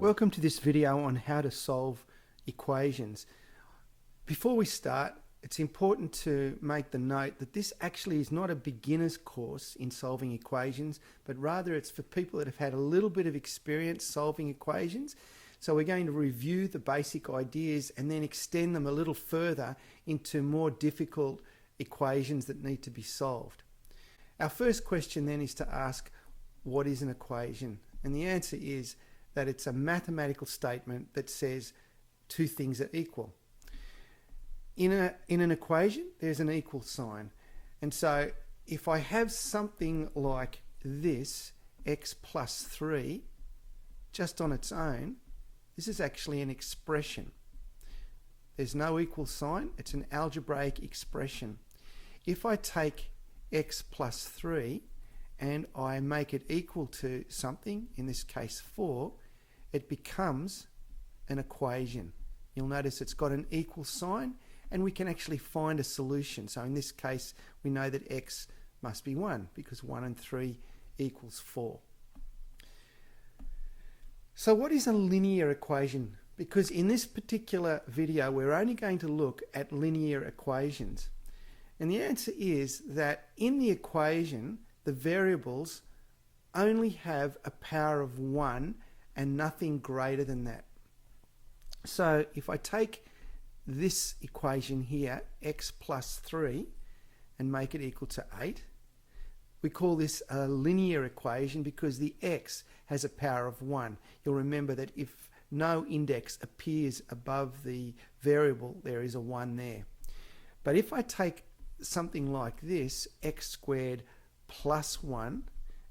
Welcome to this video on how to solve equations. Before we start, it's important to make the note that this actually is not a beginner's course in solving equations, but rather it's for people that have had a little bit of experience solving equations. So we're going to review the basic ideas and then extend them a little further into more difficult equations that need to be solved. Our first question then is to ask, what is an equation? And the answer is that it's a mathematical statement that says two things are equal. In an equation, there's an equal sign. And so if I have something like this, x plus 3, just on its own, this is actually an expression. There's no equal sign, it's an algebraic expression. If I take x plus 3 and I make it equal to something, in this case 4, it becomes an equation. You'll notice it's got an equal sign and we can actually find a solution. So in this case, we know that x must be 1 because 1 and 3 equals 4. So what is a linear equation? Because in this particular video, we're only going to look at linear equations. And the answer is that in the equation, the variables only have a power of 1 and nothing greater than that. So if I take this equation here, x plus 3, and make it equal to 8, we call this a linear equation because the x has a power of 1. You'll remember that if no index appears above the variable, there is a 1 there. But if I take something like this, x squared plus 1,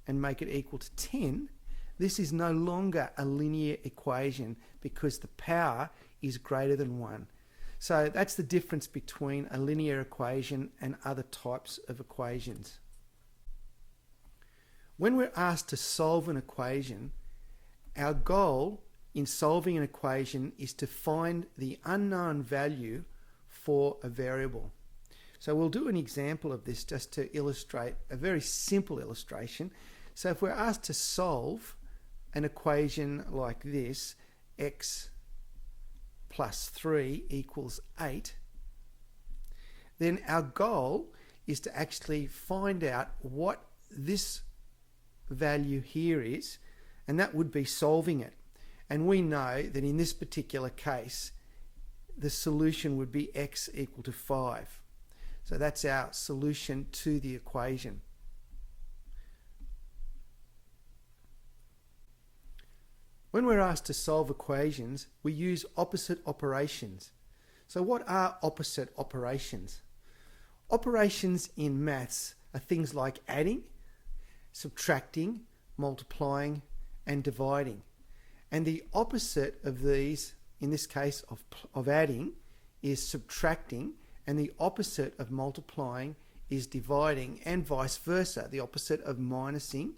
and make it equal to 10, this is no longer a linear equation because the power is greater than 1. So that's the difference between a linear equation and other types of equations. When we're asked to solve an equation, our goal in solving an equation is to find the unknown value for a variable. So we'll do an example of this just to illustrate a very simple illustration. So if we're asked to solve an equation like this, x plus 3 equals 8, then our goal is to actually find out what this value here is, and that would be solving it. And we know that in this particular case, the solution would be x equal to 5. So that's our solution to the equation. When we're asked to solve equations, we use opposite operations. So what are opposite operations? Operations in maths are things like adding, subtracting, multiplying, and dividing. And the opposite of these, in this case of adding, is subtracting, and the opposite of multiplying is dividing, and vice versa. The opposite of minusing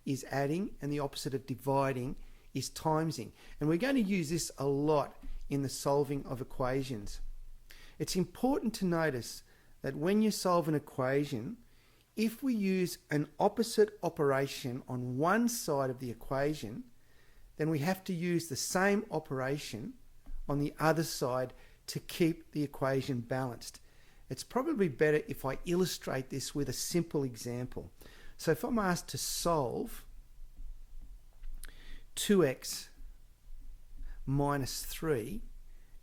is adding, and the opposite of dividing is timesing. And we're going to use this a lot in the solving of equations. It's important to notice that when you solve an equation, if we use an opposite operation on one side of the equation, then we have to use the same operation on the other side to keep the equation balanced. It's probably better if I illustrate this with a simple example. So if I'm asked to solve 2x minus 3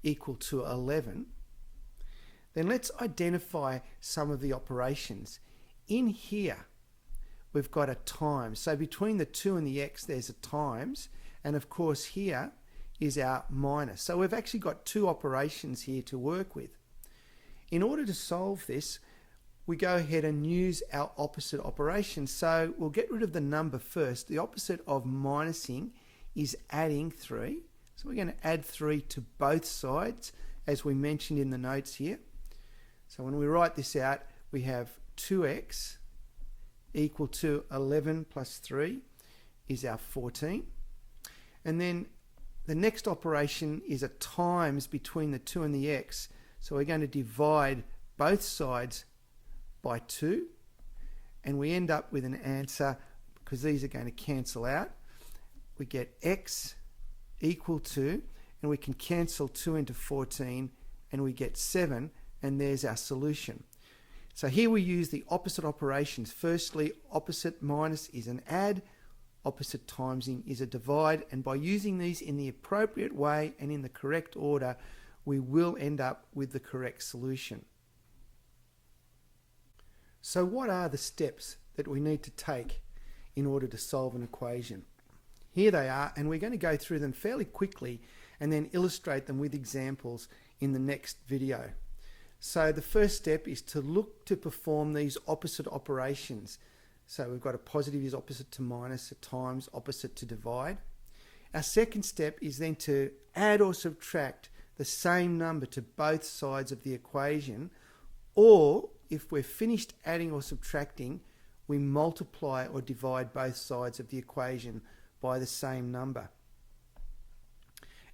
equal to 11, then let's identify some of the operations. In here, we've got a times. So between the 2 and the x, there's a times. And of course, here is our minus. So we've actually got two operations here to work with. In order to solve this, we go ahead and use our opposite operation. So we'll get rid of the number first. The opposite of minusing is adding 3. So we're going to add 3 to both sides, as we mentioned in the notes here. So when we write this out, we have 2x equal to 11 plus 3 is our 14. And then the next operation is a times between the 2 and the x. So we're going to divide both sides by 2, and we end up with an answer, because these are going to cancel out. We get x equal to, and we can cancel 2 into 14 and we get 7, and there's our solution. So here we use the opposite operations. Firstly, opposite minus is an add, opposite timesing is a divide, and by using these in the appropriate way and in the correct order, we will end up with the correct solution. So what are the steps that we need to take in order to solve an equation? Here they are, and we're going to go through them fairly quickly and then illustrate them with examples in the next video. So the first step is to look to perform these opposite operations. So we've got a positive is opposite to minus, a times opposite to divide. Our second step is then to add or subtract the same number to both sides of the equation, or if we're finished adding or subtracting, we multiply or divide both sides of the equation by the same number.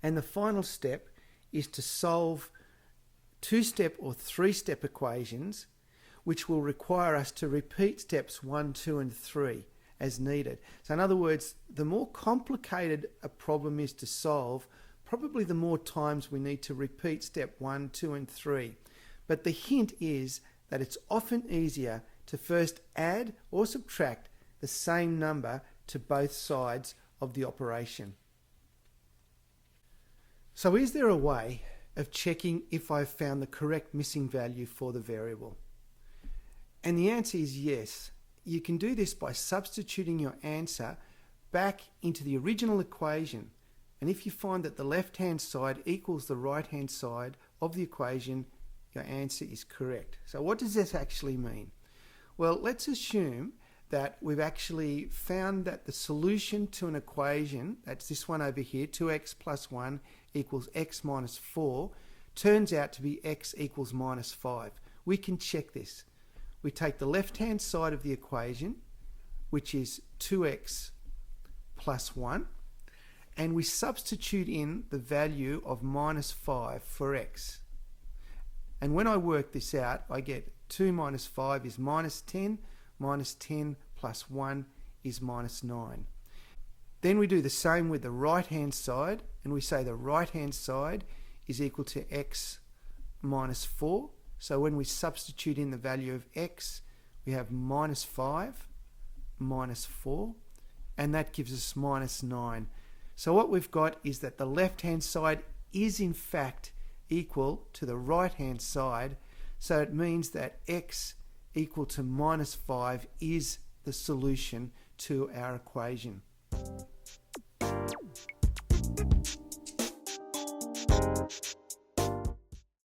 And the final step is to solve two-step or three-step equations, which will require us to repeat steps 1, 2 and 3 as needed. So in other words, the more complicated a problem is to solve, probably the more times we need to repeat step 1, 2 and 3. But the hint is that it's often easier to first add or subtract the same number to both sides of the operation. So is there a way of checking if I've found the correct missing value for the variable? And the answer is yes. You can do this by substituting your answer back into the original equation. And if you find that the left-hand side equals the right-hand side of the equation, your answer is correct. So what does this actually mean? Well, let's assume that we've actually found that the solution to an equation, that's this one over here, 2x plus 1 equals x minus 4, turns out to be x equals minus 5. We can check this. We take the left-hand side of the equation, which is 2x plus 1, and we substitute in the value of minus 5 for x. And when I work this out, I get 2 minus 5 is minus 10 plus 1 is minus 9. Then we do the same with the right-hand side, and we say the right-hand side is equal to x minus 4. So when we substitute in the value of x, we have minus 5 minus 4, and that gives us minus 9. So what we've got is that the left-hand side is in fact equal to the right-hand side, so it means that x equal to minus 5 is the solution to our equation.